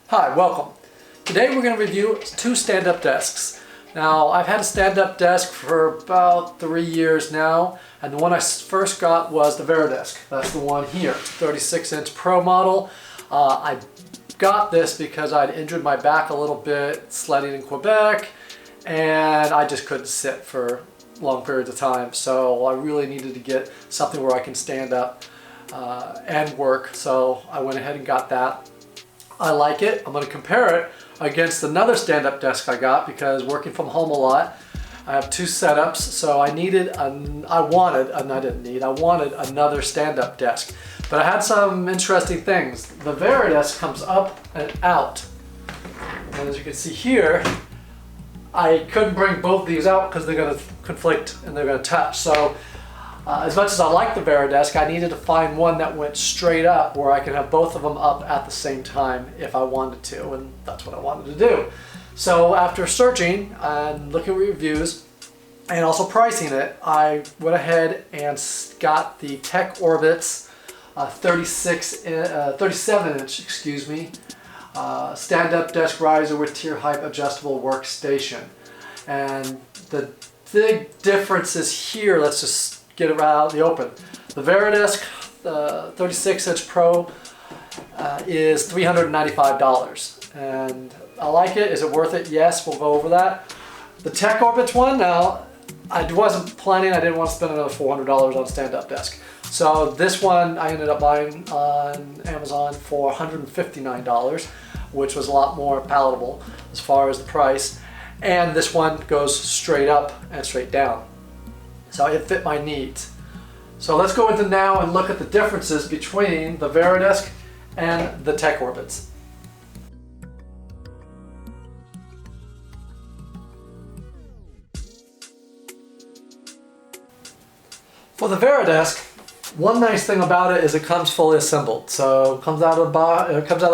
Hi, welcome. Today we're going to review two stand-up desks. Now, I've had a stand-up desk for about 3 years now, and the one I first got was the Varidesk. That's the one here, 36-inch Pro model. I got this because I'd injured my back a little bit sledding in Quebec, and I just couldn't sit for long periods of time, so I really needed to get something where I can stand up and work, so I went ahead and got that. I like it. I'm going to compare it against another stand-up desk I got because working from home a lot, I have two setups, so I wanted another stand-up desk. But I had some interesting things. The Varidesk comes up and out. And as you can see here, I couldn't bring both these out because they're going to conflict and they're going to touch. So as much as I like the Varidesk, I needed to find one that went straight up where I could have both of them up at the same time if I wanted to, and that's what I wanted to do. So after searching and looking at reviews and also pricing it, I went ahead and got the TechOrbits 37-inch, stand-up desk riser with tier height adjustable workstation. And the big difference is here. Let's just get it right out in the open. The Varidesk 36-inch Pro is $395, and I like it. Is it worth it? Yes, we'll go over that. The TechOrbits one, now I wasn't planning. I didn't want to spend another $400 on a stand-up desk. So this one I ended up buying on Amazon for $159, which was a lot more palatable as far as the price. And this one goes straight up and straight down. So it fit my needs. So let's go into now and look at the differences between the Varidesk and the TechOrbits. For the Varidesk, one nice thing about it is it comes fully assembled. So it comes out of the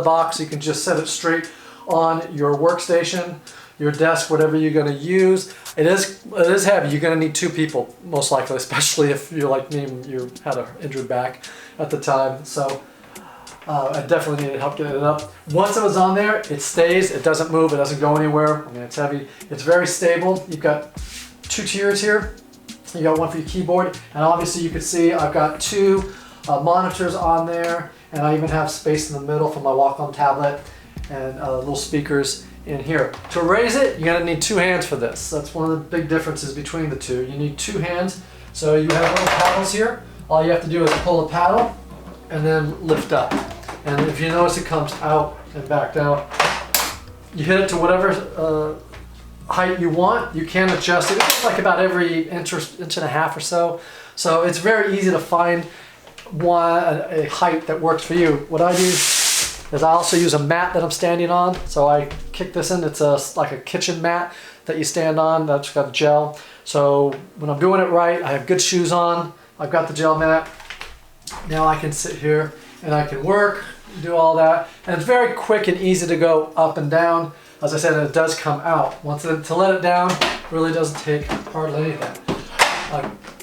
box. You can just set it straight on your workstation, your desk, whatever you're going to use. It is heavy. You're going to need two people, most likely, especially if you're like me and you had an injured back at the time. So I definitely needed help getting it up. Once it was on there, it stays. It doesn't move. It doesn't go anywhere. I mean, it's heavy. It's very stable. You've got two tiers here. You got one for your keyboard, and obviously you can see I've got two monitors on there, and I even have space in the middle for my Wacom tablet and little speakers in here. To raise it, you're going to need two hands for this. That's one of the big differences between the two. You need two hands. So you have little paddles here. All you have to do is pull the paddle and then lift up. And if you notice, it comes out and back down. You hit it to whatever height you want. You can adjust it. It's like about every inch and a half or so. So it's very easy to find a height that works for you. What I do is I also use a mat that I'm standing on. So I kick this in. It's like a kitchen mat that you stand on that's got gel. So when I'm doing it right, I have good shoes on. I've got the gel mat. Now I can sit here and I can work, do all that. And it's very quick and easy to go up and down. As I said, it does come out. To let it down really doesn't take hardly anything.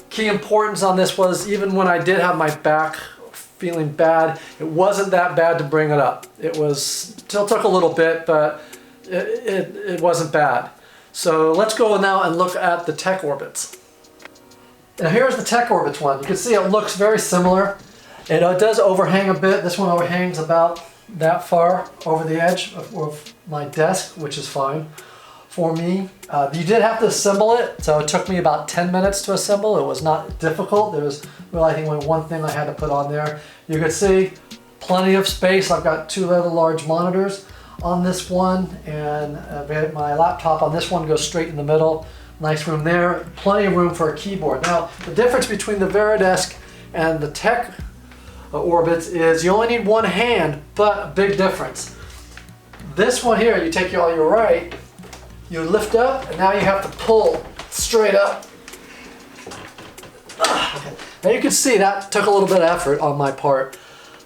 Key importance on this was even when I did have my back feeling bad, it wasn't that bad to bring it up. It still took a little bit, but it wasn't bad. So let's go now and look at the TechOrbits. Now here's the TechOrbits one. You can see it looks very similar. It does overhang a bit. This one overhangs about that far over the edge of my desk, which is fine for me. You did have to assemble it, so it took me about 10 minutes to assemble. It was not difficult. There was really, I think, only one thing I had to put on there. You can see plenty of space. I've got two rather large monitors on this one, and my laptop on this one goes straight in the middle. Nice room there. Plenty of room for a keyboard. Now, the difference between the Varidesk and the TechOrbits is you only need one hand, but a big difference. This one here, you take all your right, you lift up, and now you have to pull straight up. Okay. Now you can see that took a little bit of effort on my part.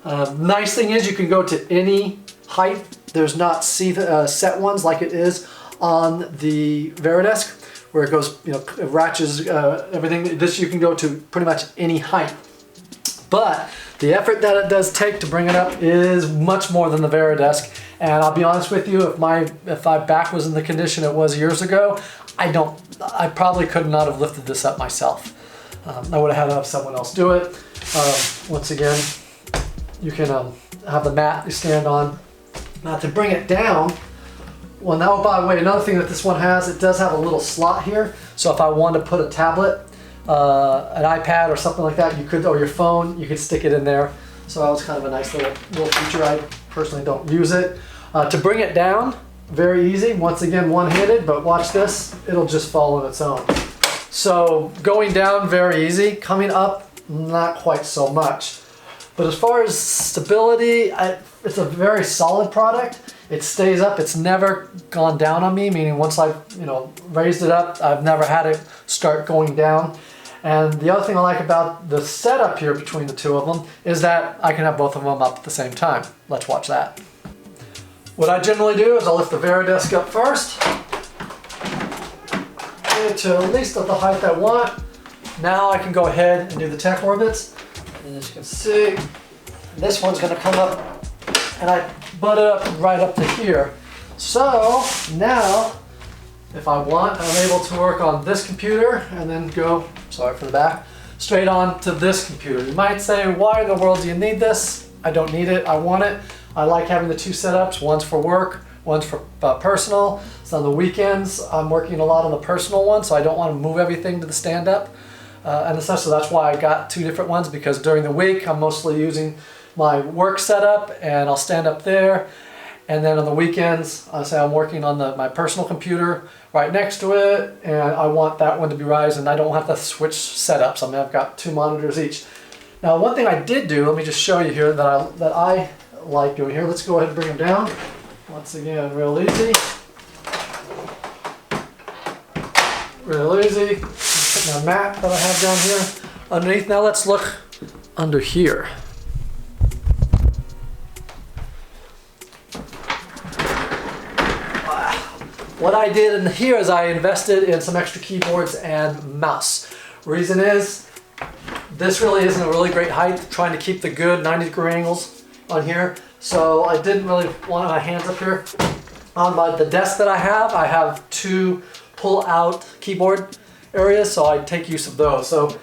Nice thing is you can go to any height. There's not set ones like it is on the Varidesk, where it goes, it ratchets everything. This you can go to pretty much any height. But the effort that it does take to bring it up is much more than the Varidesk, And I'll be honest with you, if my back was in the condition it was years ago, I probably could not have lifted this up myself. I would have had to have someone else do it. Once again, you can have the mat you stand on. Now to bring it down, well now, by the way, another thing that this one has, it does have a little slot here. So if I wanted to put a tablet, an iPad or something like that, you could, or your phone, you could stick it in there. So that was kind of a nice little feature. I personally don't use it. To bring it down, very easy. Once again, one-handed, but watch this, it'll just fall on its own. So going down, very easy. Coming up, not quite so much. But as far as stability, it's a very solid product. It stays up. It's never gone down on me, meaning once I've raised it up, I've never had it start going down. And the other thing I like about the setup here between the two of them is that I can have both of them up at the same time. Let's watch that. What I generally do is I'll lift the Varidesk up first, get it to at least at the height I want. Now I can go ahead and do the TechOrbits. And as you can see, this one's going to come up, and I butt it up right up to here. So now, if I want, I'm able to work on this computer and then go, sorry for the back, straight on to this computer. You might say, why in the world do you need this? I don't need it, I want it. I like having the two setups. One's for work, one's for personal. So on the weekends, I'm working a lot on the personal one, so I don't want to move everything to the stand-up. And so that's why I got two different ones, because during the week, I'm mostly using my work setup, and I'll stand up there. And then on the weekends, I say I'm working on my personal computer right next to it, and I want that one to be rising. I don't have to switch setups. I mean, I've got two monitors each. Now, one thing I did do, let me just show you here that I like doing here. Let's go ahead and bring them down. Once again, real easy. Real easy. Put my mat that I have down here underneath. Now let's look under here. What I did in here is I invested in some extra keyboards and mouse. Reason is, this really isn't a really great height, trying to keep the good 90-degree angles on here. So I didn't really want my hands up here. On the desk that I have two pull-out keyboard areas, so I take use of those. So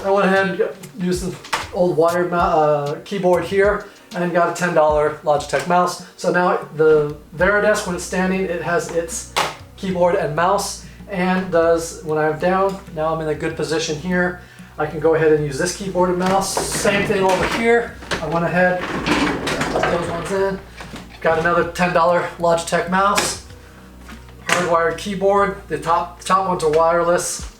I went ahead and used the old wired keyboard here, and got a $10 Logitech mouse. So now the Varidesk, when it's standing, it has its keyboard and mouse, and does, when I'm down, now I'm in a good position here. I can go ahead and use this keyboard and mouse. Same thing over here. I went ahead, put those ones in. Got another $10 Logitech mouse, hardwired keyboard. The top ones are wireless,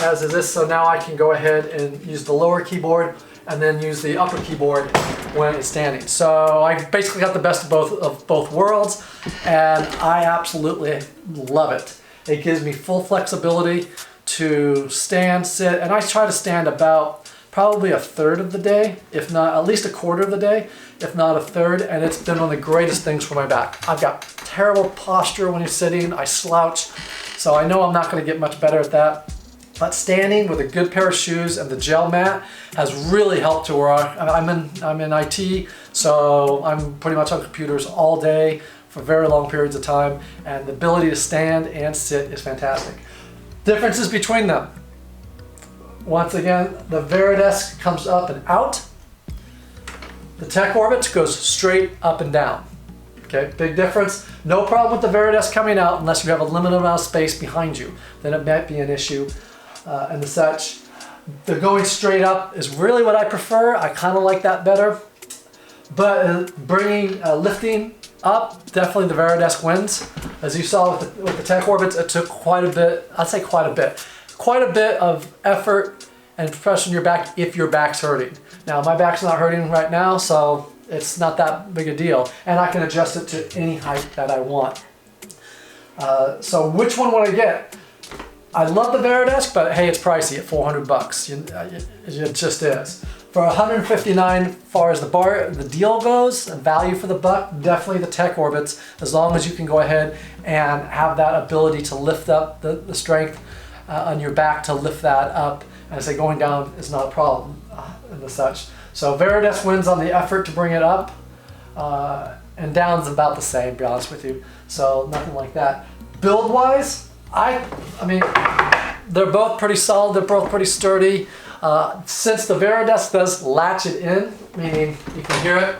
as is this. So now I can go ahead and use the lower keyboard and then use the upper keyboard when it's standing. So I basically got the best of both worlds, and I absolutely love it. It gives me full flexibility to stand, sit, and I try to stand about probably a third of the day, if not at least a quarter of the day, if not a third, and it's been one of the greatest things for my back. I've got terrible posture when you're sitting, I slouch, so I know I'm not gonna get much better at that. But standing with a good pair of shoes and the gel mat has really helped to where I'm in IT, so I'm pretty much on computers all day for very long periods of time, and the ability to stand and sit is fantastic. Differences between them. Once again, the Varidesk comes up and out. The TechOrbits goes straight up and down. Okay, big difference. No problem with the Varidesk coming out unless you have a limited amount of space behind you. Then it might be an issue. And such. The going straight up is really what I prefer. I kind of like that better. But lifting up, definitely the Varidesk wins. As you saw with the TechOrbits, it took quite a bit, I'd say quite a bit of effort and pressure on your back if your back's hurting. Now my back's not hurting right now, so it's not that big a deal. And I can adjust it to any height that I want. So which one would I get? I love the Varidesk, but hey, it's pricey at 400 bucks. It just is. For 159, as far as the deal goes, and value for the buck, definitely the TechOrbits, as long as you can go ahead and have that ability to lift up the strength on your back to lift that up. And I say going down is not a problem and such. So Varidesk wins on the effort to bring it up. and down's about the same, to be honest with you. So nothing like that. Build-wise, I mean, they're both pretty solid. They're both pretty sturdy. Since the Varidesk does latch it in, meaning you can hear it,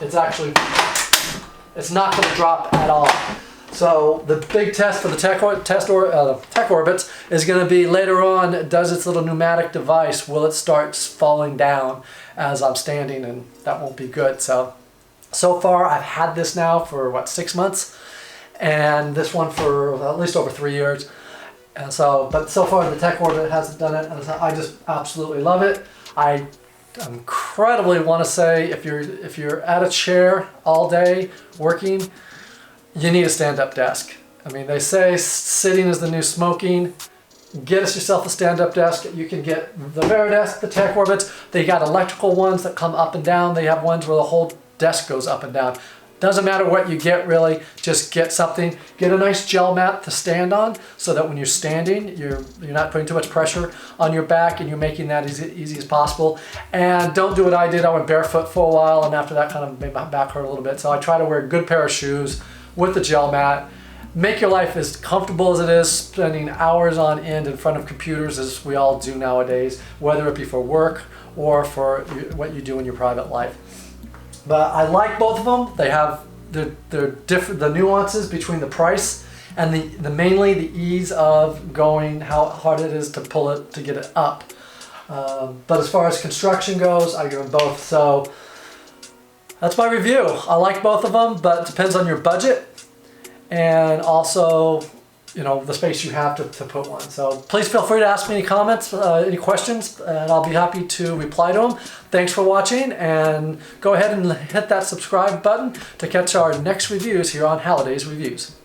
it's not going to drop at all. So the big test for the TechOrbits is going to be later on, does its little pneumatic device, will it start falling down as I'm standing, and that won't be good. So far I've had this now for what, 6 months, and this one for at least over 3 years. And but so far the TechOrbit hasn't done it, and I just absolutely love it. I incredibly want to say if you're at a chair all day working, you need a stand-up desk. I mean, they say sitting is the new smoking. Get yourself a stand-up desk. You can get the Varidesk, the TechOrbits. They got electrical ones that come up and down. They have ones where the whole desk goes up and down. Doesn't matter what you get, really. Just get something. Get a nice gel mat to stand on, so that when you're standing, you're not putting too much pressure on your back, and you're making that as easy as possible. And don't do what I did. I went barefoot for a while, and after that kind of made my back hurt a little bit. So I try to wear a good pair of shoes with the gel mat. Make your life as comfortable as it is, spending hours on end in front of computers as we all do nowadays, whether it be for work or for what you do in your private life. But I like both of them. They have they're different, the nuances between the price and mainly the ease of going, how hard it is to pull it to get it up. But as far as construction goes, I give them both. So that's my review. I like both of them, but it depends on your budget and also, you know, the space you have to put one. So please feel free to ask me any comments, any questions, and I'll be happy to reply to them. Thanks for watching, and go ahead and hit that subscribe button to catch our next reviews here on Halliday's Reviews.